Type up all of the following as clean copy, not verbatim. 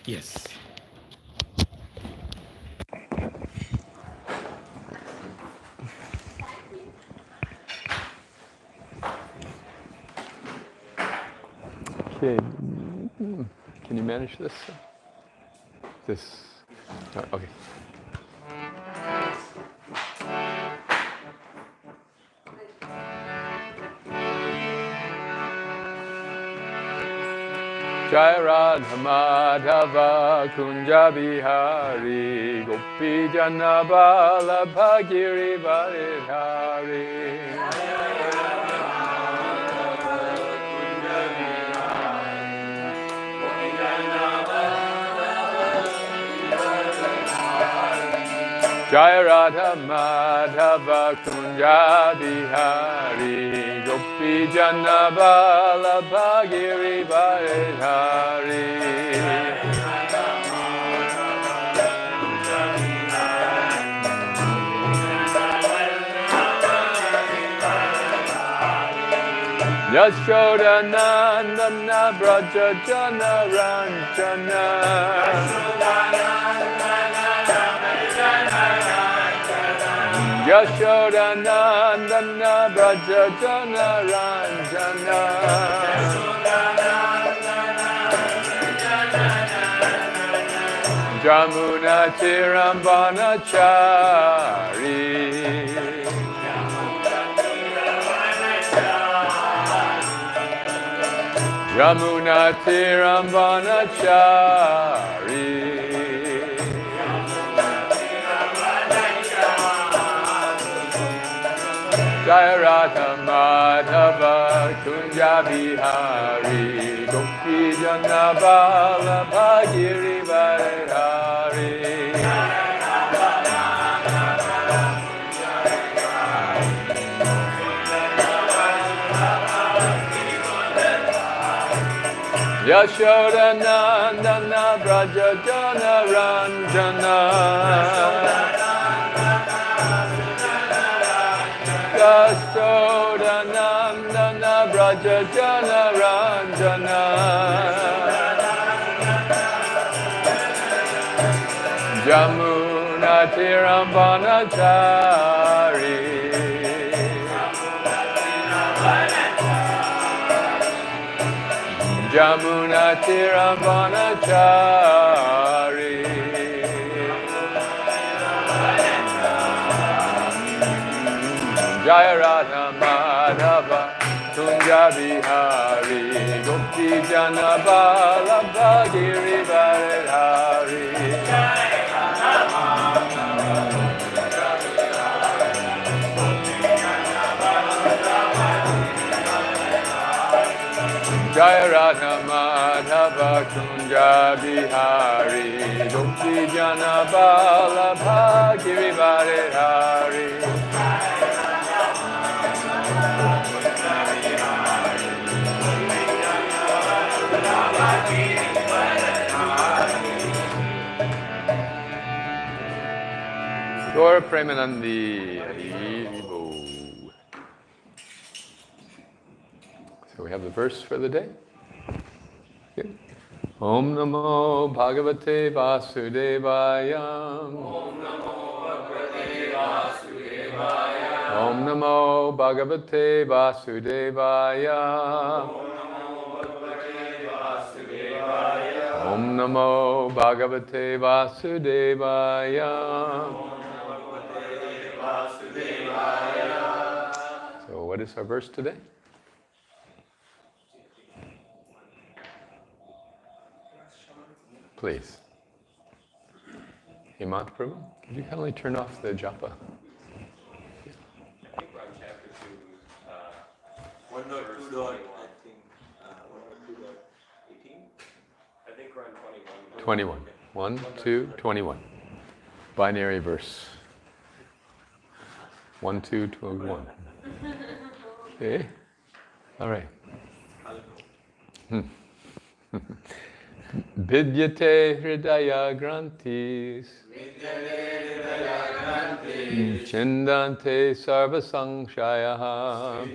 Yes. Okay. Can you manage this? This. Okay. Jai Radha Madhava Kunja Bihari Gopi Janabala Bhagiri Varidhari Jai Radha Madhava Kunja Bihari Gopi Janabala Bhagiri Varidhari Yashoda Nandana Braja Jana Ranjana Yashoda Nandana Braja Jana Ranjana Jamuna Tirambana Chari Yamuna Tirambana Chari Jai Radha Madhava Kunja Bihari Gopi Janabala Bhagiri Varidhari Yashoda Nandana Braja Jana Ranjana Yashoda Nandana Braja Jana Ranjana Jamuna Tirambana Chari Jamuna Tirambana Chari Jaya Radha Madhava Kunja Bihari Gopi Janabala Bhagiri Varidhari Jaya Radha Madhava Kunja Bihari Gopi Janabala Bhagiri Varidhari Gaura Premanandi Haribo. So we have the verse for the day. Okay. Om Namo Bhagavate Vasudevaya. Om Namo Bhagavate Vasudevaya. Om Namo Bhagavate Vasudevaya. Om Namo Bhagavate Vasudevaya. So what is our verse today? Please. Hemant Prabhu, could you kindly turn off the japa? No, 2 dot, I think, 1 or 2 dot 18? I think we're on 21. 21. 1, 2, 21. Binary verse. 1, 2, 21. Okay? All right. Vidyate hridaya grantis. Chindante sarva sangshayaha.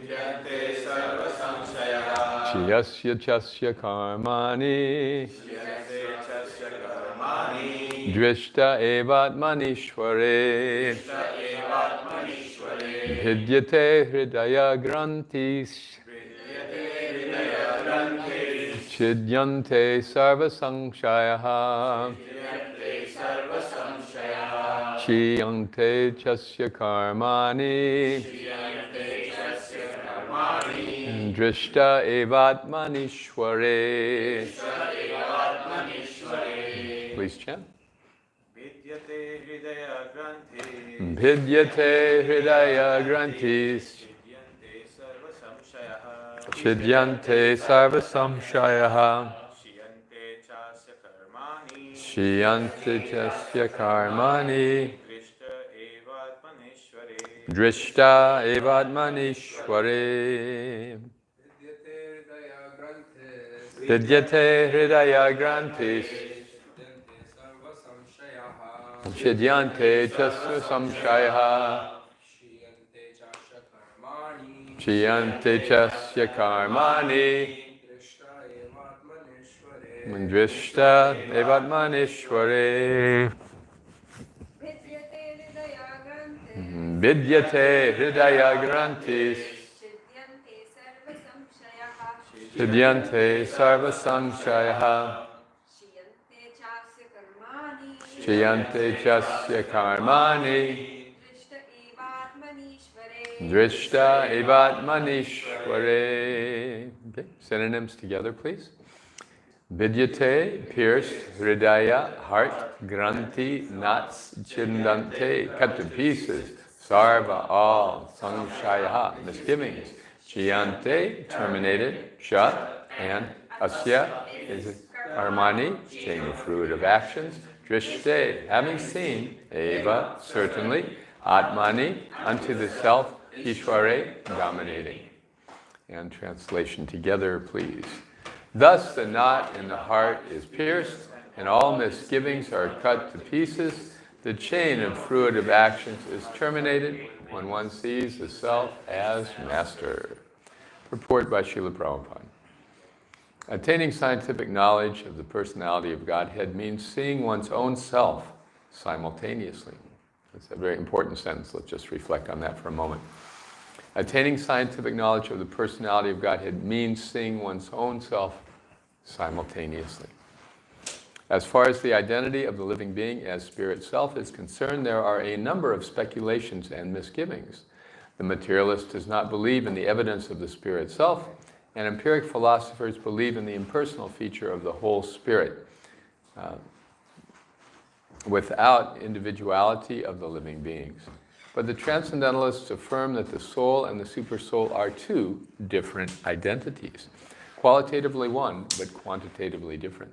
Chiyasya chasya karmani. Drishta evat manishware. Vidyate hridaya grantis. Chidyante sarva sangshayaha. Chiyante chasya karmani. Drishta evat manishware. Please chant. Vidyate hridaya granthi. Vidyate hridaya grantis. Chidyante sarva samshayaha. Chidyante sarva samshayaha. Shiyante chasya karmani. Shiyante chasya karmani. Drishta evat manishware. Vidyate hridaya grantis. Chidyante chasya samshayaha. Chiyante chasya karmani. Drishta evat manishware. Vidyate hridaya grantis. Chidyante sarva samshayaha. Chiyante chasya karmani. Drishta evat manishware. Okay, synonyms together, please. Vidyate, pierced, hridaya, heart, granti, knots, chindante, cut to pieces, sarva, all, samshaya, misgivings, chiyante, terminated, shut, and asya, is armani, chain of fruit of actions, drishte, having seen, eva, certainly, atmani, unto the self, ishware, dominating. And translation together, please. Thus the knot in the heart is pierced, and all misgivings are cut to pieces. The chain of fruitive actions is terminated when one sees the self as master. Purport by Srila Prabhupada. Attaining scientific knowledge of the personality of Godhead means seeing one's own self simultaneously. That's a very important sentence. Let's just reflect on that for a moment. Attaining scientific knowledge of the personality of Godhead means seeing one's own self simultaneously. As far as the identity of the living being as spirit self is concerned, there are a number of speculations and misgivings. The materialist does not believe in the evidence of the spirit self, and empiric philosophers believe in the impersonal feature of the whole spirit, without individuality of the living beings. But the transcendentalists affirm that the soul and the supersoul are two different identities, qualitatively one, but quantitatively different.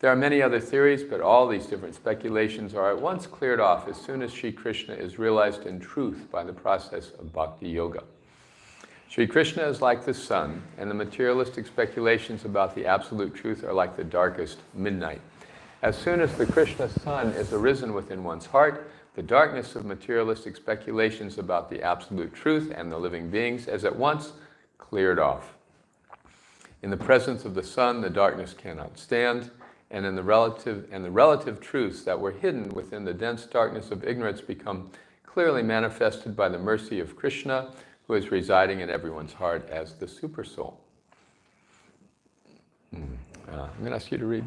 There are many other theories, but all these different speculations are at once cleared off as soon as Sri Krishna is realized in truth by the process of bhakti yoga. Sri Krishna is like the sun, and the materialistic speculations about the absolute truth are like the darkest midnight. As soon as the Krishna sun is arisen within one's heart, the darkness of materialistic speculations about the absolute truth and the living beings is at once cleared off. In the presence of the sun, the darkness cannot stand, and the relative truths that were hidden within the dense darkness of ignorance become clearly manifested by the mercy of Krishna, who is residing in everyone's heart as the Supersoul. I'm going to ask you to read.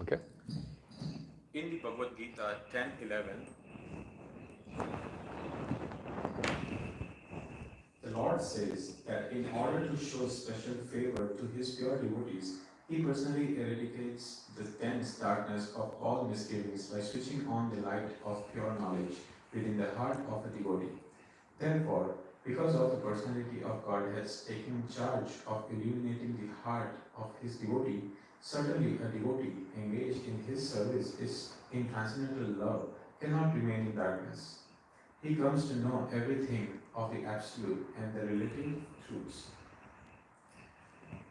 Okay. In the Bhagavad Gita 10:11, the Lord says that in order to show special favor to his pure devotees, he personally eradicates the dense darkness of all misgivings by switching on the light of pure knowledge within the heart of a devotee. Therefore, Because of the personality of Godhead's taking charge of illuminating the heart of his devotee, certainly a devotee engaged in his service is in transcendental love cannot remain in darkness. He comes to know everything of the Absolute and the relative truths.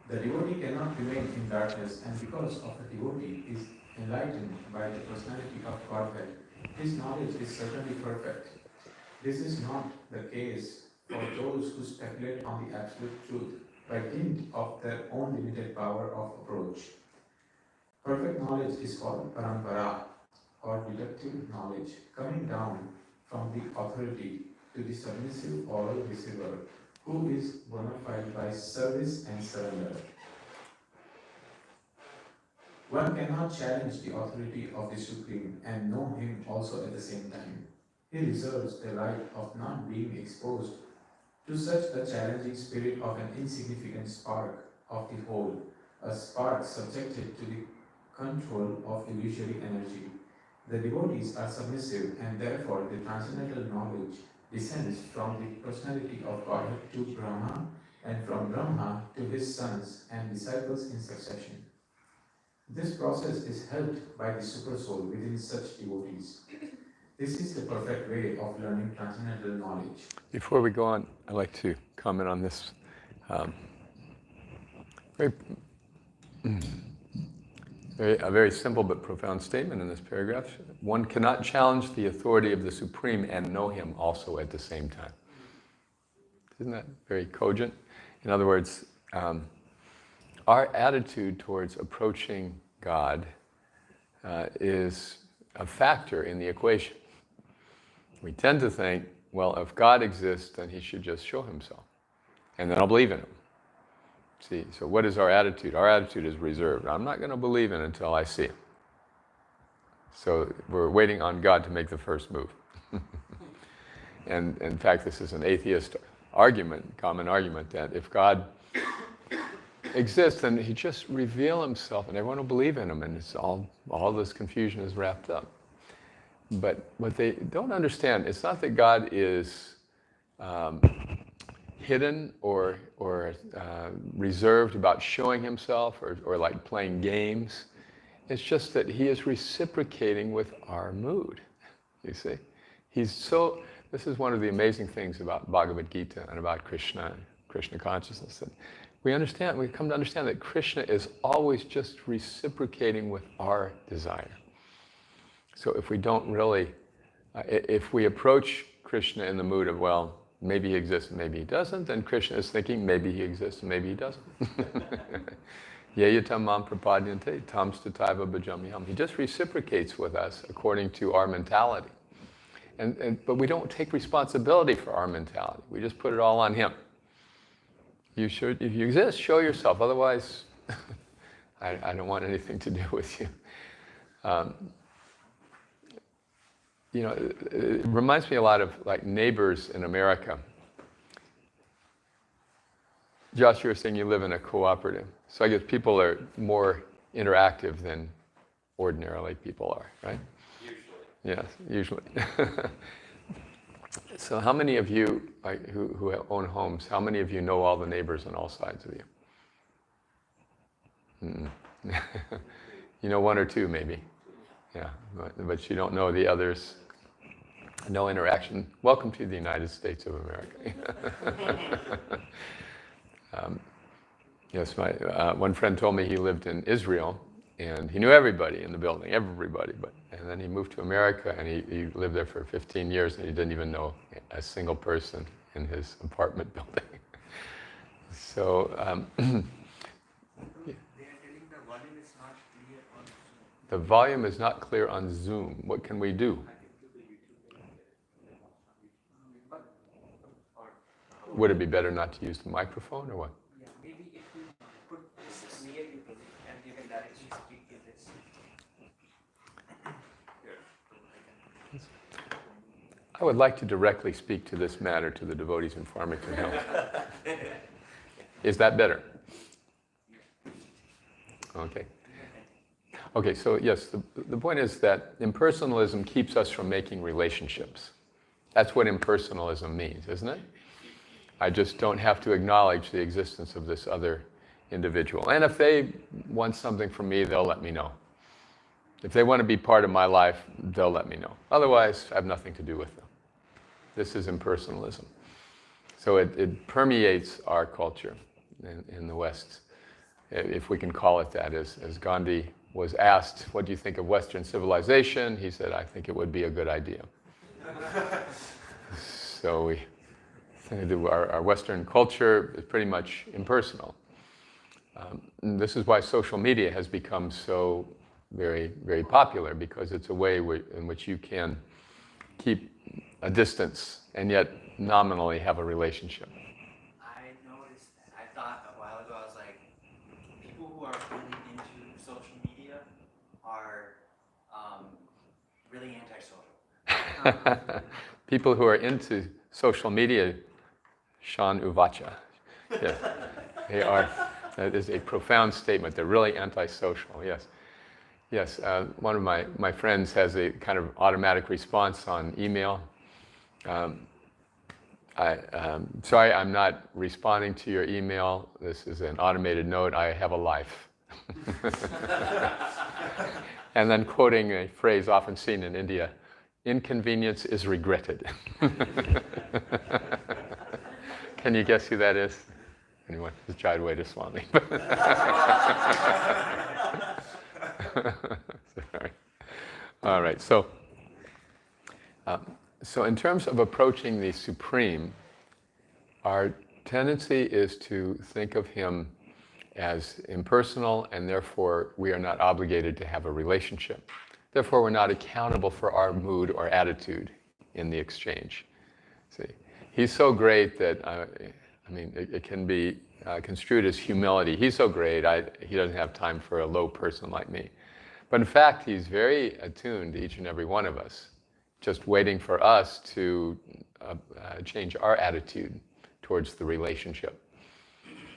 The devotee cannot remain in darkness, and because of the devotee is enlightened by the personality of Godhead, his knowledge is certainly perfect. This is not the case for those who speculate on the absolute truth by dint of their own limited power of approach. Perfect knowledge is called parampara, or deductive knowledge, coming down from the authority to the submissive oral receiver, who is bona fide by service and surrender. One cannot challenge the authority of the Supreme and know him also at the same time. He reserves the right of not being exposed to such a challenging spirit of an insignificant spark of the whole, a spark subjected to the control of illusory energy. The devotees are submissive, and therefore the transcendental knowledge descends from the personality of Godhead to Brahma, and from Brahma to his sons and disciples in succession. This process is helped by the Supersoul within such devotees. This is the perfect way of learning transcendental knowledge. Before we go on, I'd like to comment on this a very simple but profound statement in this paragraph. One cannot challenge the authority of the Supreme and know him also at the same time. Isn't that very cogent? In other words, our attitude towards approaching God is a factor in the equation. We tend to think, well, if God exists, then he should just show himself, and then I'll believe in him. See, so what is our attitude? Our attitude is reserved. I'm not going to believe in it until I see him. So we're waiting on God to make the first move. And in fact, this is an atheist argument, common argument, that if God exists, then he just reveal himself and everyone will believe in him, and it's all this confusion is wrapped up. But what they don't understand, it's not that God is hidden or reserved about showing himself or like playing games. It's just that he is reciprocating with our mood, you see. This is one of the amazing things about Bhagavad Gita and about Krishna consciousness, that we come to understand that Krishna is always just reciprocating with our desire. So if we don't really, if we approach Krishna in the mood of, well, maybe he exists and maybe he doesn't, then Krishna is thinking maybe he exists and maybe he doesn't. Yeyatam mam prapadyante tam stataiva bhajamyam. He just reciprocates with us according to our mentality. But we don't take responsibility for our mentality. We just put it all on him. If you exist, show yourself. Otherwise, I don't want anything to do with you. It reminds me a lot of like neighbors in America. Josh, you were saying you live in a cooperative. So I guess people are more interactive than ordinarily people are, right? Usually. Yes, usually. So how many of you who own homes, how many of you know all the neighbors on all sides of you? You know one or two maybe. Yeah, but you don't know the others. No interaction. Welcome to the United States of America. Yes, my one friend told me he lived in Israel, and he knew everybody in the building, and then he moved to America, and he lived there for 15 years, and he didn't even know a single person in his apartment building. So, They are telling the volume is not clear on Zoom. The volume is not clear on Zoom. What can we do? Would it be better not to use the microphone, or what? Yeah, maybe if you put this near you and you can directly speak to this. I would like to directly speak to this matter to the devotees in Farmington Hills. Is that better? Okay. Okay, so yes, the point is that impersonalism keeps us from making relationships. That's what impersonalism means, isn't it? I just don't have to acknowledge the existence of this other individual. And if they want something from me, they'll let me know. If they want to be part of my life, they'll let me know. Otherwise, I have nothing to do with them. This is impersonalism. So it permeates our culture in the West, if we can call it that. As Gandhi was asked, what do you think of Western civilization? He said, I think it would be a good idea. So our Western culture is pretty much impersonal. This is why social media has become so very, very popular, because it's a way in which you can keep a distance and yet nominally have a relationship. I noticed that. I thought a while ago, I was like, people who are really into social media are really antisocial. People who are into social media, Shan Uvacha. Yes, they are. That is a profound statement. They're really antisocial, yes. Yes, one of my friends has a kind of automatic response on email. Sorry, I'm not responding to your email. This is an automated note. I have a life. And then quoting a phrase often seen in India, inconvenience is regretted. Can you guess who that is? Anyone? It's Jayadvaita Swami. Sorry. All right. So in terms of approaching the Supreme, our tendency is to think of him as impersonal, and therefore we are not obligated to have a relationship. Therefore, we're not accountable for our mood or attitude in the exchange. See, he's so great that it can be construed as humility. He's so great, he doesn't have time for a low person like me. But in fact, he's very attuned to each and every one of us, just waiting for us to change our attitude towards the relationship.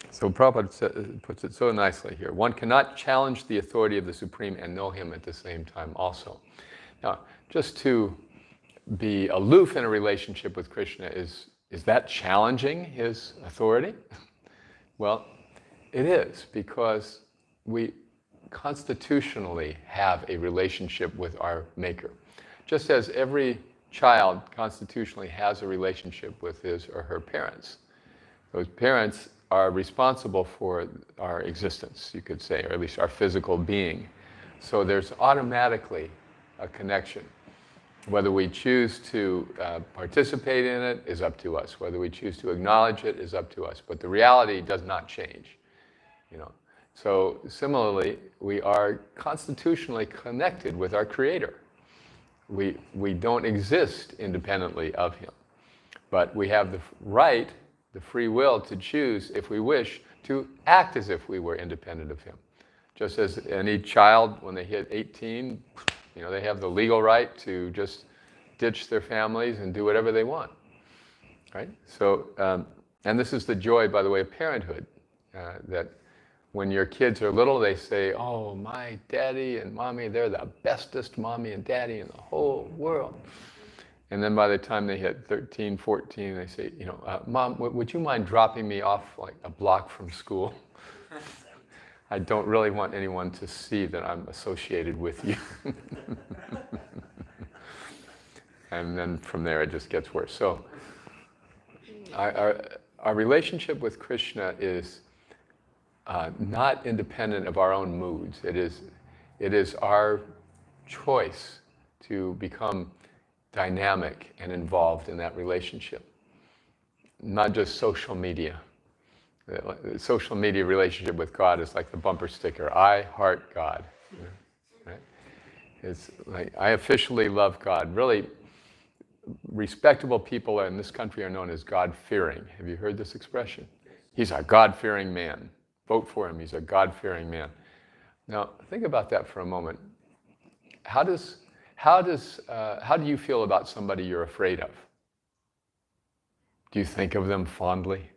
So Prabhupada puts it so nicely here. One cannot challenge the authority of the Supreme and know him at the same time also. Now, just to be aloof in a relationship with Krishna, is that challenging his authority? Well, it is, because we constitutionally have a relationship with our Maker. Just as every child constitutionally has a relationship with his or her parents. Those parents are responsible for our existence, you could say, or at least our physical being. So there's automatically a connection. Whether we choose to participate in it is up to us. Whether we choose to acknowledge it is up to us. But the reality does not change. So similarly, we are constitutionally connected with our Creator. We don't exist independently of Him. But we have the right, the free will, to choose, if we wish, to act as if we were independent of Him. Just as any child, when they hit 18, they have the legal right to just ditch their families and do whatever they want, right? So, and this is the joy, by the way, of parenthood, that when your kids are little, they say, oh, my daddy and mommy, they're the bestest mommy and daddy in the whole world. And then by the time they hit 13, 14, they say, Mom, would you mind dropping me off like a block from school? I don't really want anyone to see that I'm associated with you. And then from there it just gets worse. So our relationship with Krishna is not independent of our own moods. It is our choice to become dynamic and involved in that relationship. Not just social media. The social media relationship with God is like the bumper sticker, I heart God. Right? It's like, I officially love God. Really, respectable people in this country are known as God-fearing. Have you heard this expression? He's a God-fearing man. Vote for him, he's a God-fearing man. Now, think about that for a moment. How do you feel about somebody you're afraid of? Do you think of them fondly?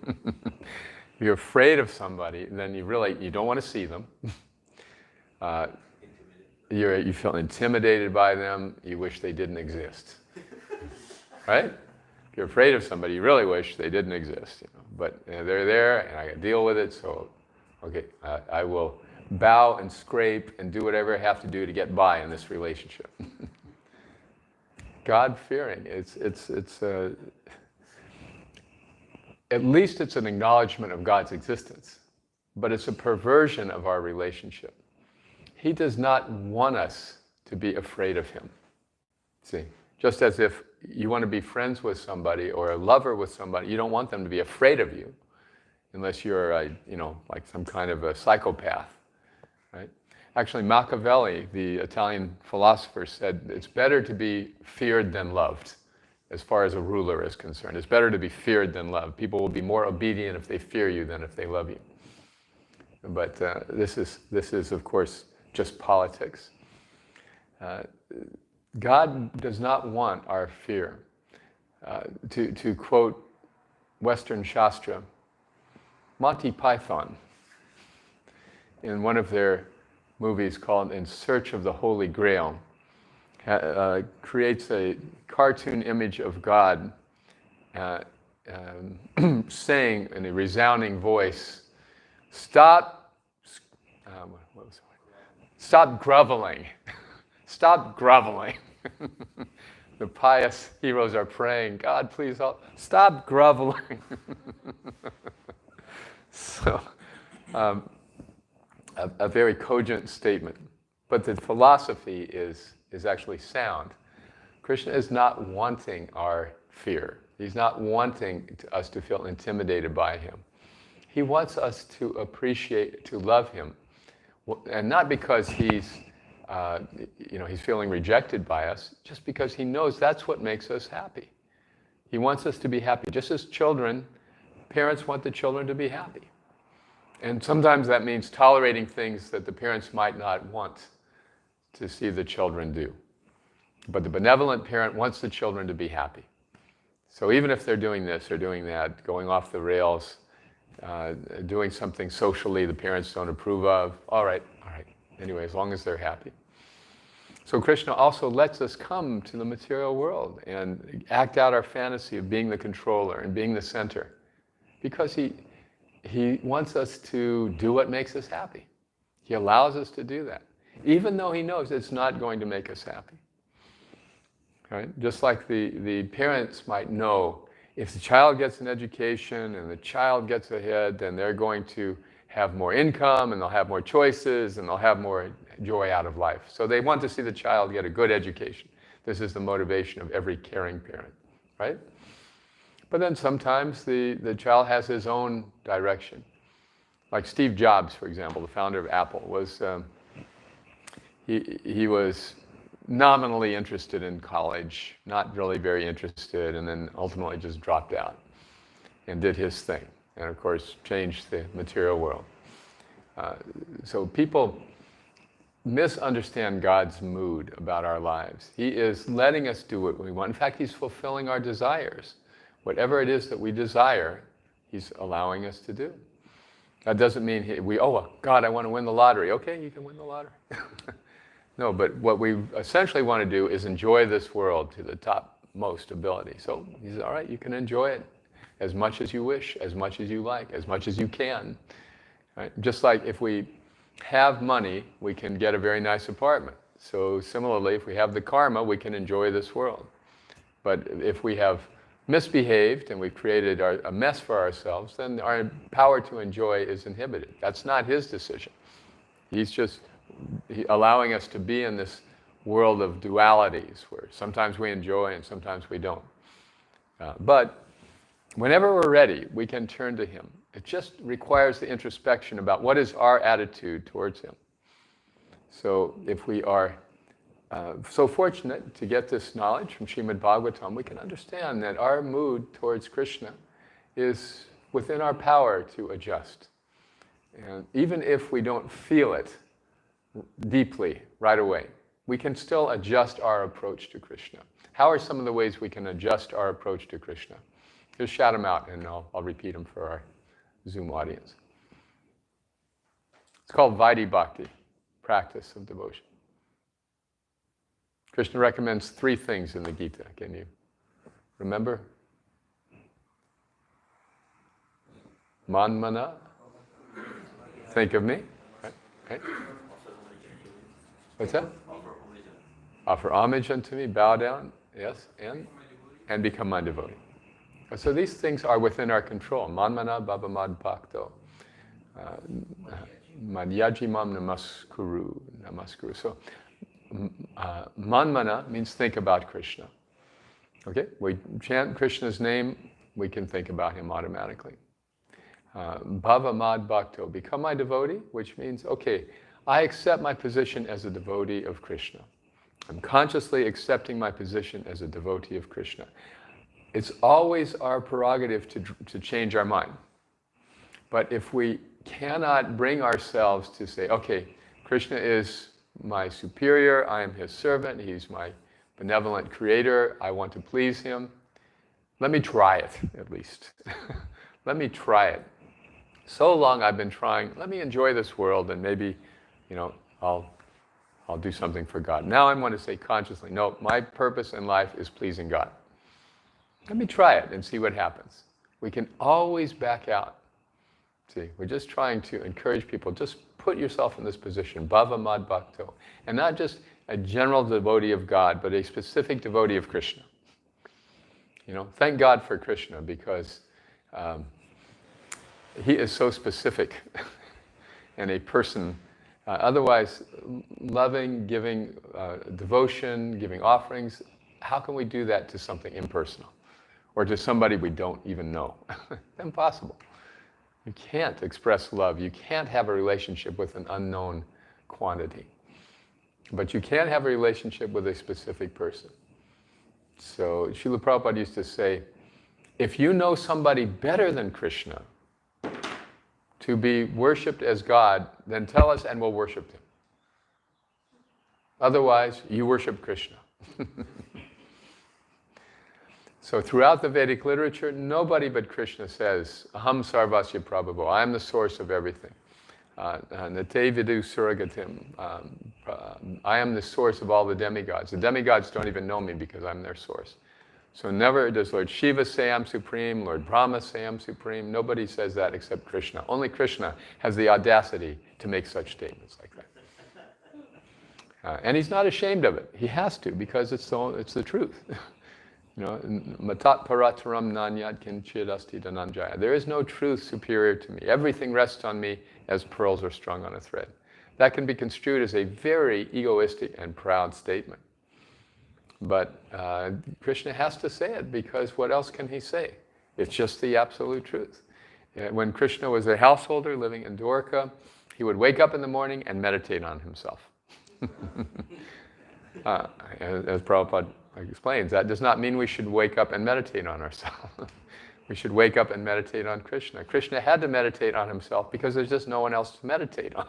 If you're afraid of somebody, then you don't want to see them. You feel intimidated by them. You wish they didn't exist, right? If you're afraid of somebody, you really wish they didn't exist. But they're there, and I got to deal with it. So, okay, I will bow and scrape and do whatever I have to do to get by in this relationship. God-fearing. At least it's an acknowledgement of God's existence, but it's a perversion of our relationship. He does not want us to be afraid of him. See, just as if you want to be friends with somebody or a lover with somebody, you don't want them to be afraid of you, unless you're, like some kind of a psychopath, right? Actually, Machiavelli, the Italian philosopher, said it's better to be feared than loved, as far as a ruler is concerned. It's better to be feared than loved. People will be more obedient if they fear you than if they love you. But this is, of course, just politics. God does not want our fear. To quote Western Shastra, Monty Python, in one of their movies called In Search of the Holy Grail, creates a cartoon image of God saying in a resounding voice, "Stop groveling. Stop groveling." The pious heroes are praying, "God, please help. Stop groveling." So, a very cogent statement. But the philosophy is actually sound. Krishna is not wanting our fear. He's not wanting us to feel intimidated by him. He wants us to appreciate, to love him. And not because he's feeling rejected by us, just because he knows that's what makes us happy. He wants us to be happy. Just as children, parents want the children to be happy. And sometimes that means tolerating things that the parents might not want to see the children do. But the benevolent parent wants the children to be happy. So even if they're doing this or doing that, going off the rails, doing something socially the parents don't approve of, all right. Anyway, as long as they're happy. So Krishna also lets us come to the material world and act out our fantasy of being the controller and being the center, because he wants us to do what makes us happy. He allows us to do that, even though he knows it's not going to make us happy. Right? Just like the parents might know, if the child gets an education and the child gets ahead, then they're going to have more income and they'll have more choices and they'll have more joy out of life. So they want to see the child get a good education. This is the motivation of every caring parent, right? But then sometimes the child has his own direction. Like Steve Jobs, for example, the founder of Apple, was he was nominally interested in college, not really very interested, and then ultimately just dropped out and did his thing. And of course, changed the material world. So people misunderstand God's mood about our lives. He is letting us do what we want. In fact, he's fulfilling our desires. Whatever it is that we desire, he's allowing us to do. That doesn't mean God, I want to win the lottery. Okay, you can win the lottery. No, but what we essentially want to do is enjoy this world to the topmost ability. So he says, all right, you can enjoy it as much as you wish, as much as you like, as much as you can. Right? Just like if we have money, we can get a very nice apartment. So similarly, if we have the karma, we can enjoy this world. But if we have misbehaved and we've created a mess for ourselves, then our power to enjoy is inhibited. That's not his decision. He's just allowing us to be in this world of dualities where sometimes we enjoy and sometimes we don't. But whenever we're ready, we can turn to him. It just requires the introspection about what is our attitude towards him. So if we are so fortunate to get this knowledge from Srimad Bhagavatam, we can understand that our mood towards Krishna is within our power to adjust. And even if we don't feel it deeply right away, we can still adjust our approach to Krishna. How are some of the ways we can adjust our approach to Krishna? Just shout them out and I'll repeat them for our Zoom audience. It's called Vaidhi Bhakti, practice of devotion. Krishna recommends 3 things in the Gita. Can you remember? Manmana, think of me. Right? Right? What's that? Offer homage unto me, bow down, yes, and become my devotee. So these things are within our control. Manmana bhavamad bhakto. Madhyajimam namaskuru. So manmana means think about Krishna. Okay? We chant Krishna's name, we can think about him automatically. Bhavamad bhakto, become my devotee, which means, okay, I accept my position as a devotee of Krishna. I'm consciously accepting my position as a devotee of Krishna. It's always our prerogative to change our mind. But if we cannot bring ourselves to say, okay, Krishna is my superior, I am his servant, he's my benevolent creator, I want to please him, let me try it at least. Let me try it. So long I've been trying, let me enjoy this world and maybe, I'll do something for God. Now I want to say consciously, no, my purpose in life is pleasing God. Let me try it and see what happens. We can always back out. See, we're just trying to encourage people, just put yourself in this position, bhavamad bhakto, and not just a general devotee of God, but a specific devotee of Krishna. Thank God for Krishna because he is so specific and a person. Otherwise, loving, giving devotion, giving offerings, how can we do that to something impersonal? Or to somebody we don't even know? Impossible. You can't express love. You can't have a relationship with an unknown quantity. But you can have a relationship with a specific person. So Srila Prabhupada used to say, if you know somebody better than Krishna to be worshipped as God, then tell us and we'll worship him. Otherwise, you worship Krishna. So throughout the Vedic literature, nobody but Krishna says, Aham sarvasya prabhavo, I am the source of everything. Nate vidu suragatim, I am the source of all the demigods. The demigods don't even know me because I'm their source. So never does Lord Shiva say I'm supreme, Lord Brahma say I'm supreme. Nobody says that except Krishna. Only Krishna has the audacity to make such statements like that. And he's not ashamed of it. He has to because it's the truth. Matat parataram nanyat kinchid asti dhananjaya. There is no truth superior to me. Everything rests on me as pearls are strung on a thread. That can be construed as a very egoistic and proud statement. But Krishna has to say it because what else can he say? It's just the absolute truth. When Krishna was a householder living in Dwarka, he would wake up in the morning and meditate on himself. As Prabhupada explains, that does not mean we should wake up and meditate on ourselves. We should wake up and meditate on Krishna. Krishna had to meditate on himself because there's just no one else to meditate on.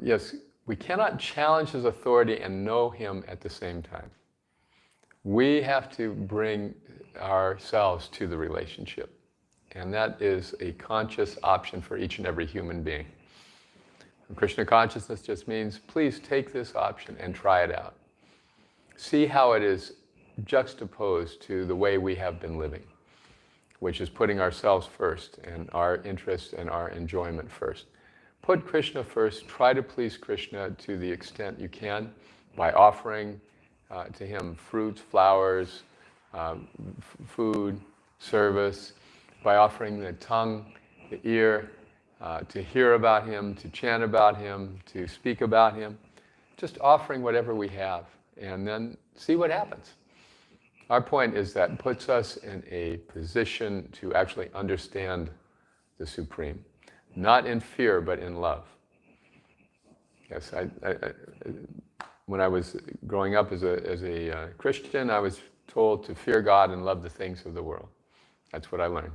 Yes, we cannot challenge his authority and know him at the same time. We have to bring ourselves to the relationship. And that is a conscious option for each and every human being. Krishna consciousness just means, please take this option and try it out. See how it is juxtaposed to the way we have been living, which is putting ourselves first and our interest and our enjoyment first. Put Krishna first, try to please Krishna to the extent you can by offering to him fruits, flowers, food, service, by offering the tongue, the ear, to hear about him, to chant about him, to speak about him. Just offering whatever we have and then see what happens. Our point is that puts us in a position to actually understand the Supreme. Not in fear, but in love. Yes, when I was growing up as a Christian, I was told to fear God and love the things of the world. That's what I learned.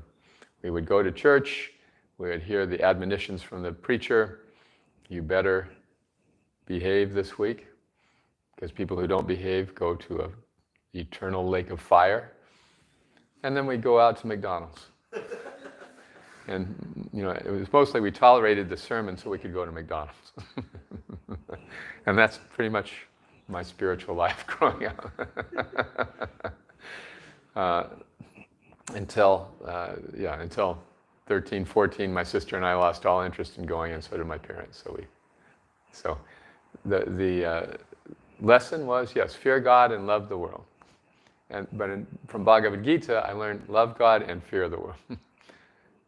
We would go to church, we would hear the admonitions from the preacher, you better behave this week, because people who don't behave go to an eternal lake of fire. And then we'd go out to McDonald's. And, it was mostly we tolerated the sermon so we could go to McDonald's. And that's pretty much my spiritual life growing up. until 13, 14, my sister and I lost all interest in going, and so did my parents. So the lesson was, yes, fear God and love the world. From Bhagavad Gita, I learned love God and fear the world.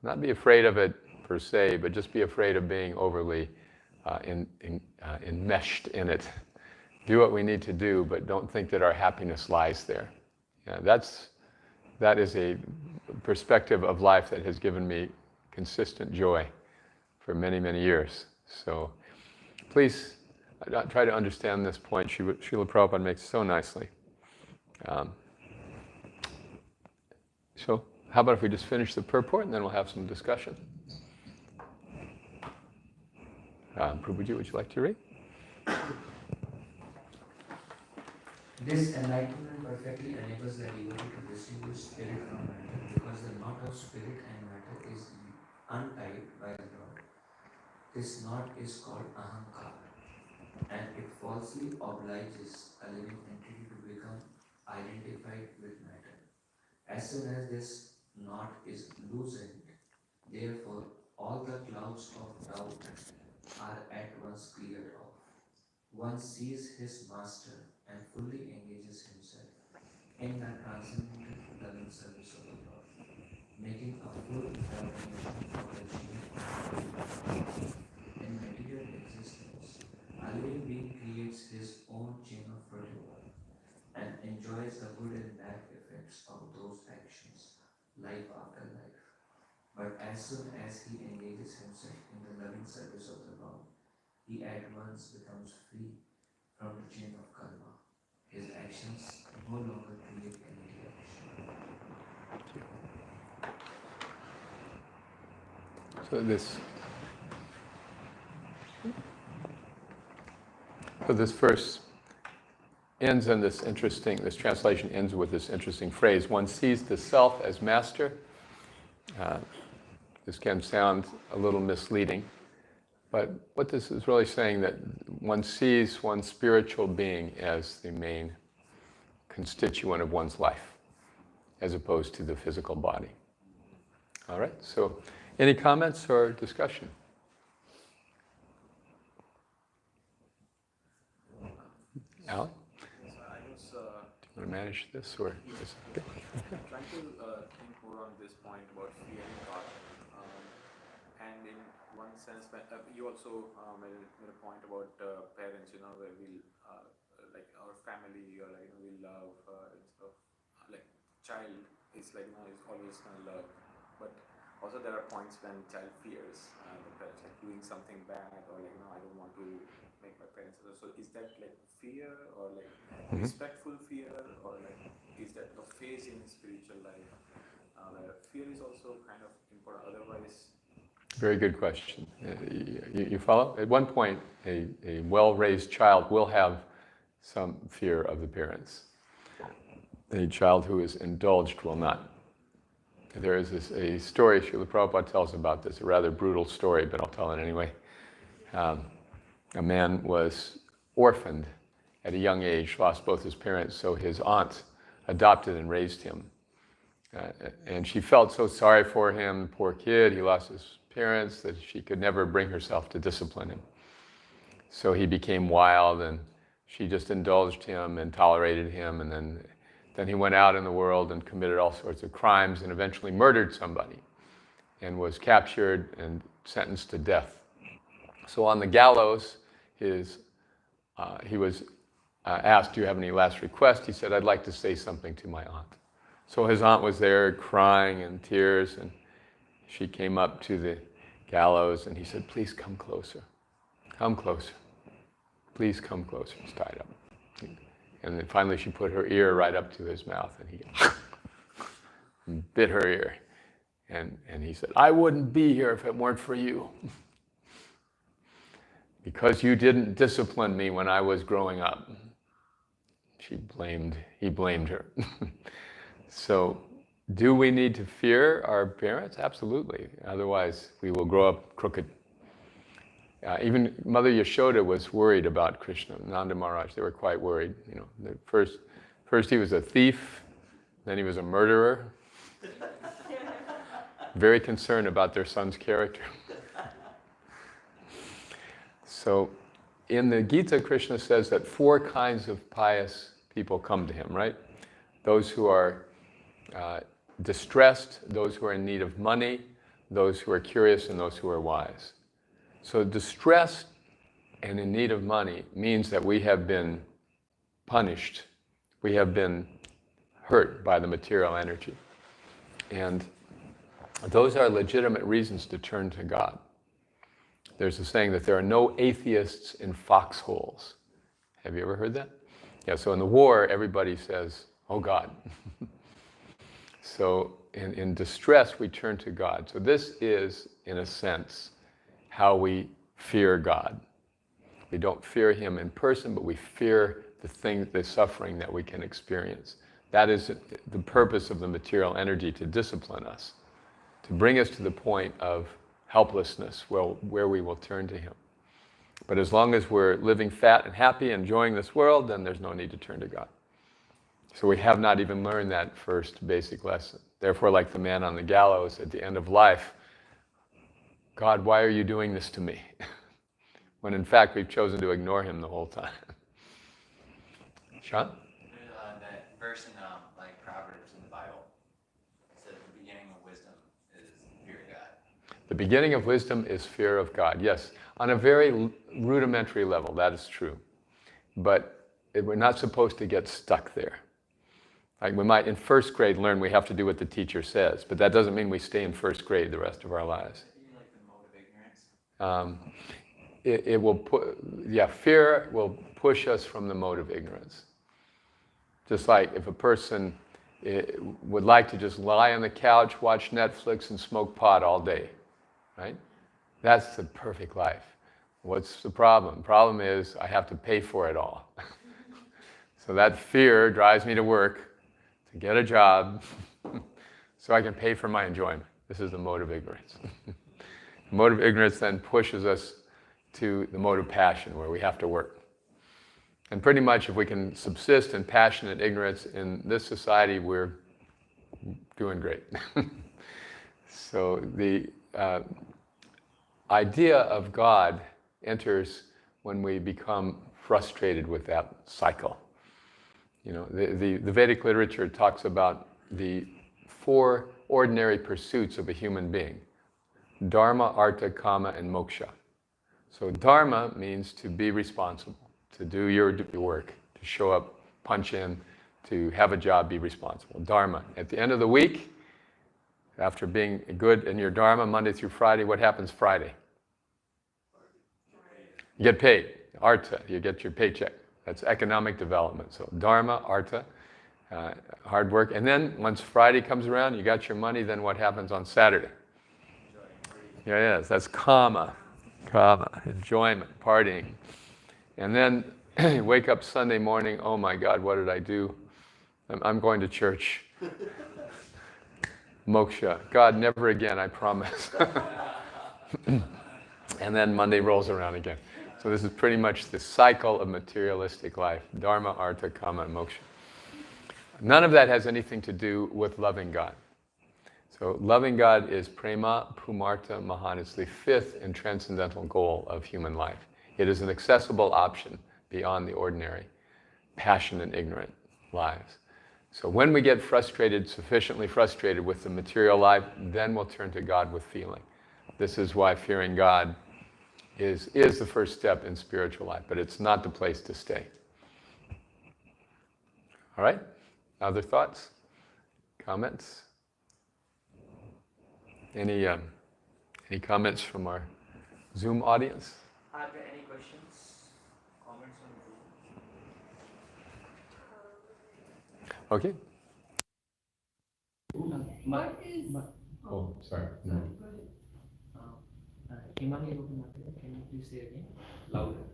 Not be afraid of it per se, but just be afraid of being overly enmeshed in it. Do what we need to do, but don't think that our happiness lies there. Yeah, that is a perspective of life that has given me consistent joy for many, many years. So please try to understand this point. Srila Prabhupada makes so nicely. So how about if we just finish the purport and then we'll have some discussion. Prabhuji, would you like to read? This enlightenment perfectly enables the devotee to distinguish spirit from matter, because the knot of spirit and matter is untied by the Lord. This knot is called ahankar, and it falsely obliges a living entity to become identified with matter. As soon as this knot is loosened, therefore, all the clouds of doubt are at once cleared off. One sees his master and fully engages himself in the transcendental loving service of the Lord, making a full termination of the chain of freedom. In material existence, a living being creates his own chain of fertility and enjoys the good and bad effects of those actions, life after life. But as soon as he engages himself in the loving service of the Lord, he at once becomes free from the chain of karma. His actions no longer create any reaction. So this verse ends in this translation ends with this interesting phrase, one sees the self as master. This can sound a little misleading, but what this is really saying that one sees one's spiritual being as the main constituent of one's life, as opposed to the physical body. All right, so any comments or discussion? Alan? Yes, I was Do you want to manage this, or is it okay? trying to think more on this point about fearing God. And in one sense, you also made a point about parents, where we like our family, or like we love and stuff. Like child is like is always gonna love, but also there are points when child fears the parents, like doing something bad, or like I don't want to make my parents. So is that like fear, or like respectful fear, or like is that a phase in spiritual life? Where fear is also kind of important. Otherwise. Very good question. You follow? At one point, a well-raised child will have some fear of the parents. A child who is indulged will not. There is a story Srila Prabhupada tells about this, a rather brutal story, but I'll tell it anyway. A man was orphaned at a young age, lost both his parents, so his aunt adopted and raised him. And she felt so sorry for him, poor kid, he lost his parents, that she could never bring herself to discipline him. So he became wild, and she just indulged him and tolerated him, and then he went out in the world and committed all sorts of crimes and eventually murdered somebody and was captured and sentenced to death. So on the gallows, he was asked, do you have any last request? He said, I'd like to say something to my aunt. So his aunt was there crying in tears, and she came up to the gallows, and he said, please come closer. Come closer. Please come closer. It's tied up. And then finally she put her ear right up to his mouth, and he bit her ear. And he said, I wouldn't be here if it weren't for you. Because you didn't discipline me when I was growing up. He blamed her. So, do we need to fear our parents? Absolutely. Otherwise, we will grow up crooked. Even Mother Yashoda was worried about Krishna, Nanda Maharaj. They were quite worried. First he was a thief, then he was a murderer, very concerned about their son's character. So in the Gita, Krishna says that 4 kinds of pious people come to him, right? Those who are distressed, those who are in need of money, those who are curious, and those who are wise. So distressed and in need of money means that we have been punished. We have been hurt by the material energy. And those are legitimate reasons to turn to God. There's a saying that there are no atheists in foxholes. Have you ever heard that? Yeah, so in the war, everybody says, oh God. So in distress, we turn to God. So this is, in a sense, how we fear God. We don't fear Him in person, but we fear the suffering that we can experience. That is the purpose of the material energy, to discipline us, to bring us to the point of helplessness where we will turn to Him. But as long as we're living fat and happy, enjoying this world, then there's no need to turn to God. So we have not even learned that first basic lesson. Therefore, like the man on the gallows at the end of life, God, why are you doing this to me? When in fact we've chosen to ignore Him the whole time. Sean? That verse in like Proverbs in the Bible says the beginning of wisdom is fear of God. The beginning of wisdom is fear of God. Yes, on a very rudimentary level, that is true. But we're not supposed to get stuck there. Like we might in first grade learn we have to do what the teacher says, but that doesn't mean we stay in first grade the rest of our lives. Like the mode of ignorance. It will fear will push us from the mode of ignorance. Just like if a person would like to just lie on the couch, watch Netflix, and smoke pot all day, right? That's the perfect life. What's the problem? The problem is I have to pay for it all. So that fear drives me to work, to get a job, so I can pay for my enjoyment. This is the mode of ignorance. The mode of ignorance then pushes us to the mode of passion, where we have to work. And pretty much if we can subsist in passionate ignorance in this society, we're doing great. So the idea of God enters when we become frustrated with that cycle. You know, the Vedic literature talks about the 4 ordinary pursuits of a human being: dharma, artha, kama, and moksha. So dharma means to be responsible, to do your work, to show up, punch in, to have a job, be responsible. Dharma. At the end of the week, after being good in your dharma, Monday through Friday, what happens Friday? You get paid. Artha, you get your paycheck. That's economic development. So dharma, artha, hard work. And then once Friday comes around, you got your money, then what happens on Saturday? Yes, that's kama. Kama, enjoyment, partying. And then you wake up Sunday morning, oh my God, what did I do? I'm going to church. Moksha. God, never again, I promise. And then Monday rolls around again. So this is pretty much the cycle of materialistic life. Dharma, artha, kama, and moksha. None of that has anything to do with loving God. So loving God is prema pumarta mahan. It's the 5th and transcendental goal of human life. It is an accessible option beyond the ordinary, passionate and ignorant lives. So when we get frustrated, sufficiently frustrated with the material life, then we'll turn to God with feeling. This is why fearing God is the first step in spiritual life, but it's not the place to stay. All right? Other thoughts? Comments? Any comments from our Zoom audience? Are there any questions, comments on Okay. What is... Oh, sorry. No. Himani Gopinath, can you please say again? Louder.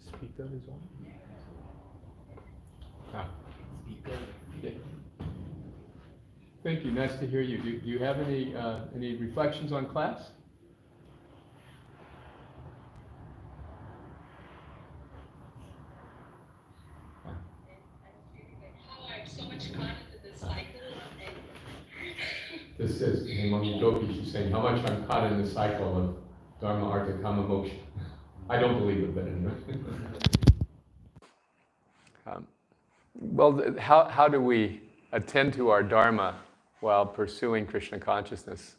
Speaker is on. Speaker. Yeah. Thank you. Nice to hear you. Do you have any reflections on class? This is Hemangini Gopi, she's saying how much I'm caught in the cycle of Dharma, Artha, Kama, Moksha. I don't believe it, but anyway. Well, how do we attend to our Dharma while pursuing Krishna consciousness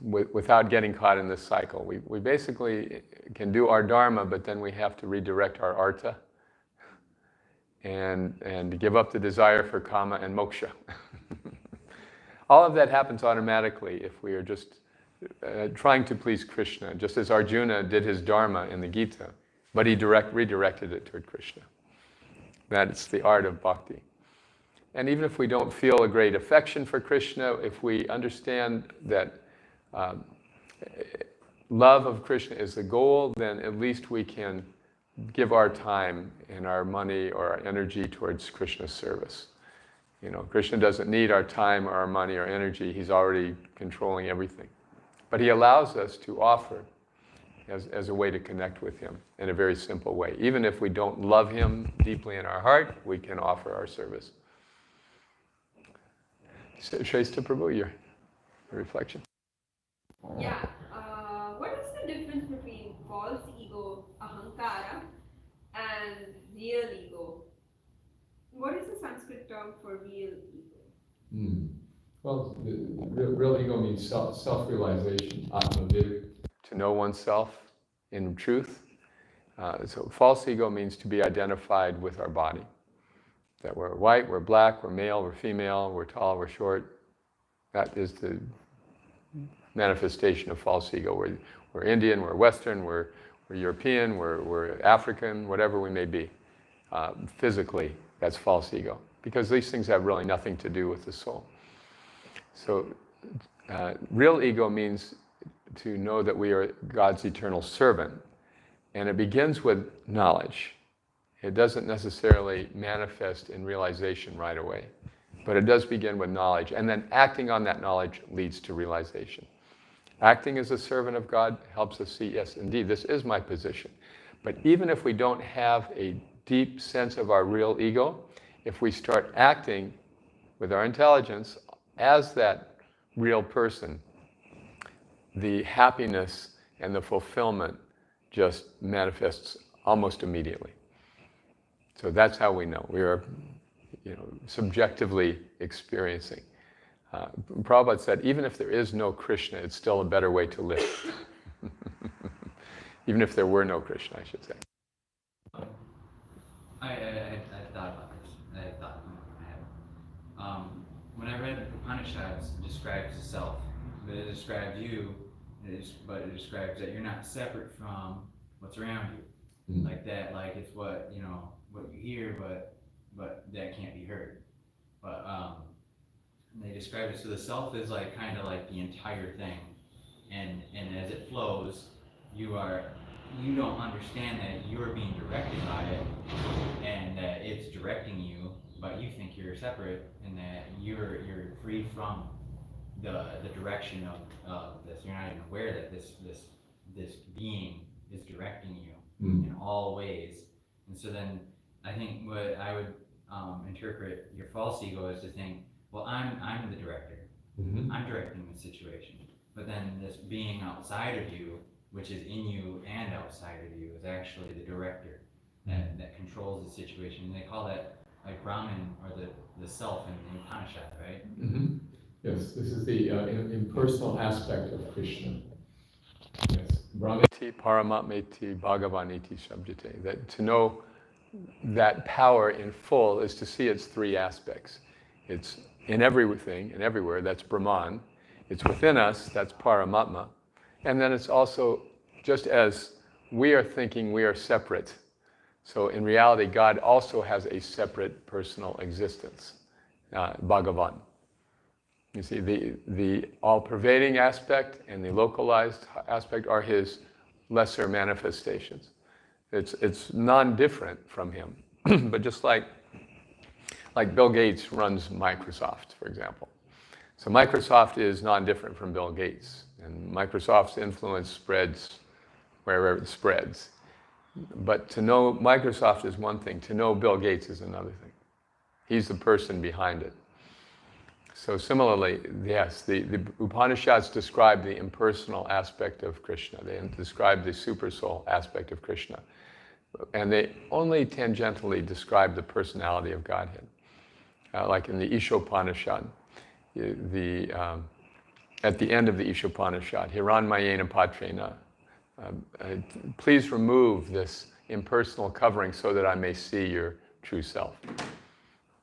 without getting caught in this cycle? We basically can do our Dharma, but then we have to redirect our Artha and give up the desire for Kama and Moksha. All of that happens automatically if we are just trying to please Krishna, just as Arjuna did his Dharma in the Gita, but he redirected it toward Krishna. That's the art of bhakti. And even if we don't feel a great affection for Krishna, if we understand that love of Krishna is the goal, then at least we can give our time and our money or our energy towards Krishna's service. You know, Krishna doesn't need our time or our money or energy. He's already controlling everything. But he allows us to offer as a way to connect with him in a very simple way. Even if we don't love him deeply in our heart, we can offer our service. Shrestha Prabhu, your reflection. Yeah. What is the difference between false ego, ahankara, and real ego? What is the Sanskrit term for real ego? Well, the real ego means self-realization, atmavid, to know oneself in truth. So false ego means to be identified with our body. That we're white, we're black, we're male, we're female, we're tall, we're short. That is the manifestation of false ego. We're Indian, we're Western, we're European, we're African, whatever we may be. Physically, that's false ego. Because these things have really nothing to do with the soul. So real ego means to know that we are God's eternal servant. And it begins with knowledge. It doesn't necessarily manifest in realization right away. But it does begin with knowledge. And then acting on that knowledge leads to realization. Acting as a servant of God helps us see, yes, indeed, this is my position. But even if we don't have a deep sense of our real ego, if we start acting with our intelligence as that real person, the happiness and the fulfillment just manifests almost immediately. So that's how we know. We are, subjectively experiencing. Prabhupada said, even if there is no Krishna, it's still a better way to live. Even if there were no Krishna, I should say. I thought about this. I thought in my head. When I read Upanishads, it describes the self, but it describes you, but it describes that you're not separate from what's around you. Mm-hmm. Like that, like it's what what you hear, but that can't be heard. But they describe it so the self is like kind of like the entire thing, and as it flows, you don't understand that you're being directed by it, and that it's directing you, but you think you're separate, and that you're free from the direction of this. You're not even aware that this being is directing you in all ways. And so then I think what I would interpret your false ego is to think, well, I'm the director. Mm-hmm. I'm directing the situation. But then this being outside of you, which is in you and outside of you, is actually the director that controls the situation. And they call that like Brahman, or the self in the Upanishad, right? Mm-hmm. Yes, this is the impersonal aspect of Krishna. Yes, Brahmeti Paramatmeti Bhagavaniti Shabdite. That to know that power in full is to see its three aspects. It's in everything and everywhere, that's Brahman. It's within us, that's Paramatma. And then it's also, just as we are thinking we are separate, so in reality, God also has a separate personal existence, Bhagavan. You see, the all-pervading aspect and the localized aspect are his lesser manifestations. It's non-different from him. But just like Bill Gates runs Microsoft, for example. So Microsoft is non-different from Bill Gates. And Microsoft's influence spreads wherever it spreads. But to know Microsoft is one thing, to know Bill Gates is another thing. He's the person behind it. So similarly, yes, the Upanishads describe the impersonal aspect of Krishna. They describe the supersoul aspect of Krishna. And they only tangentially describe the personality of Godhead. Like in the Ishopanishad, at the end of the Ishopanishad, Hiranmayena Patrena, please remove this impersonal covering so that I may see your true self.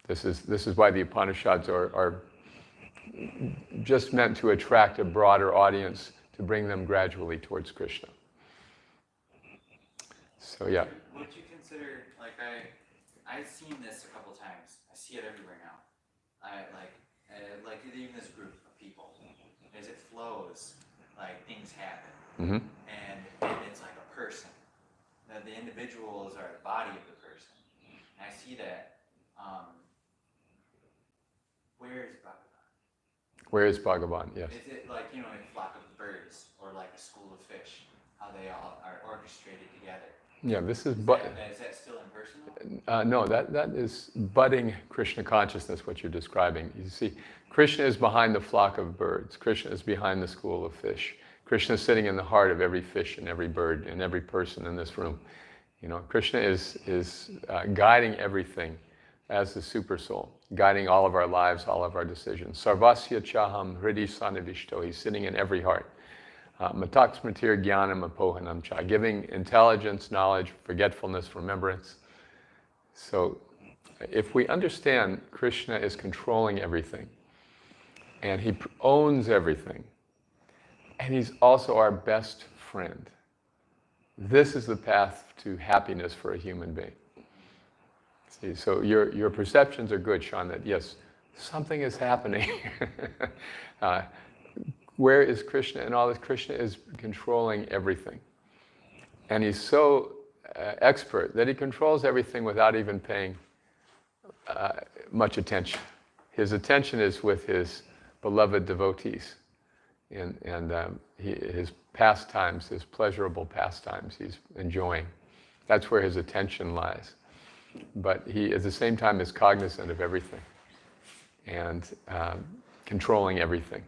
This is why the Upanishads are just meant to attract a broader audience, to bring them gradually towards Krishna. So yeah. Would you consider, I've seen this a couple times. I see it everywhere now. Like even this group of people, as it flows, like things happen, and it's like a person. The individuals are the body of the person. And I see that. Where is Bhagavan? Where is Bhagavan? Yes. Is it like, a flock of birds or like a school of fish? How they all are orchestrated together? Yeah, this is... Is that still impersonal? No, that is budding Krishna consciousness, what you're describing. You see, Krishna is behind the flock of birds. Krishna is behind the school of fish. Krishna is sitting in the heart of every fish and every bird and every person in this room. Krishna is guiding everything as the super soul, guiding all of our lives, all of our decisions. Sarvasya chaham hridi sanivishto. He's sitting in every heart. Mataksmatir jnanam apohanam cha. Giving intelligence, knowledge, forgetfulness, remembrance. So if we understand Krishna is controlling everything, and he owns everything, and he's also our best friend, this is the path to happiness for a human being. See, so your perceptions are good, Sean, that yes, something is happening. Where is Krishna? And all this, Krishna is controlling everything. And he's so expert that he controls everything without even paying much attention. His attention is with his beloved devotees and his pastimes, his pleasurable pastimes he's enjoying. That's where his attention lies. But he, at the same time, is cognizant of everything and controlling everything.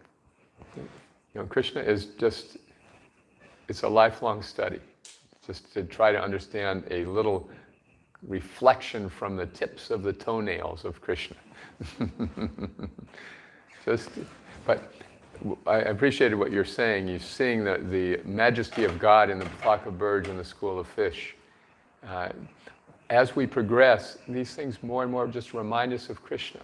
Krishna is just, it's a lifelong study, just to try to understand a little reflection from the tips of the toenails of Krishna. But I appreciated what you're saying. You're seeing the majesty of God in the flock of birds and the school of fish. As we progress, these things more and more just remind us of Krishna.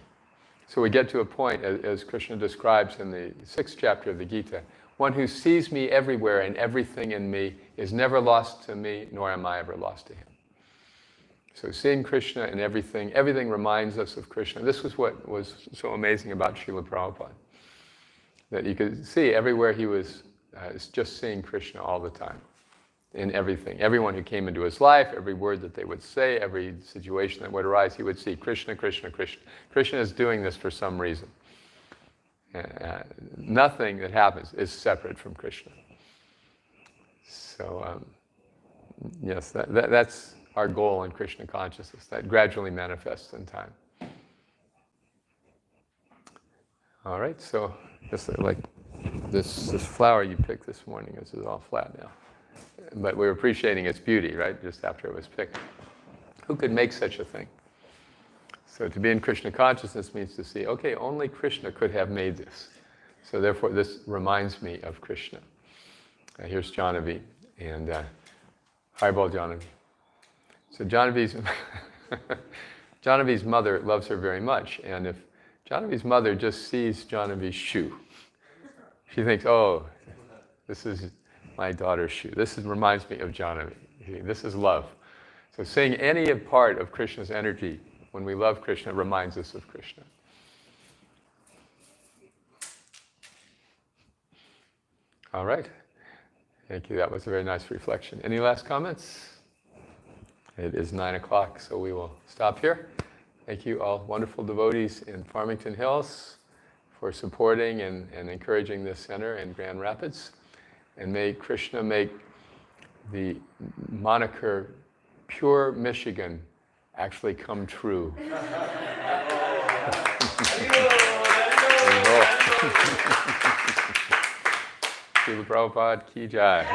So we get to a point, as Krishna describes in the 6th chapter of the Gita, one who sees me everywhere and everything in me is never lost to me, nor am I ever lost to him. So seeing Krishna in everything reminds us of Krishna. This was what was so amazing about Srila Prabhupada, that you could see everywhere he was just seeing Krishna all the time, in everything. Everyone who came into his life, every word that they would say, every situation that would arise, he would see Krishna, Krishna, Krishna. Krishna is doing this for some reason. Nothing that happens is separate from Krishna. So, yes, that's our goal in Krishna consciousness, that gradually manifests in time. All right, so just like this flower you picked this morning, this is all flat now. But we were appreciating its beauty, right, just after it was picked. Who could make such a thing? So to be in Krishna consciousness means to see, okay, only Krishna could have made this. So therefore, this reminds me of Krishna. Here's Jahnavi, and Haribol Jahnavi. So Jahnavi's mother loves her very much, and if Jahnavi's mother just sees Jahnavi's shoe, she thinks, oh, this is my daughter's shoe. This reminds me of Jahnavi. This is love. So seeing any part of Krishna's energy when we love Krishna reminds us of Krishna. All right. Thank you. That was a very nice reflection. Any last comments? It is 9 o'clock, so we will stop here. Thank you all wonderful devotees in Farmington Hills for supporting and encouraging this center in Grand Rapids. And may Krishna make the moniker Pure Michigan actually come true. Srila Prabhupada ki jai.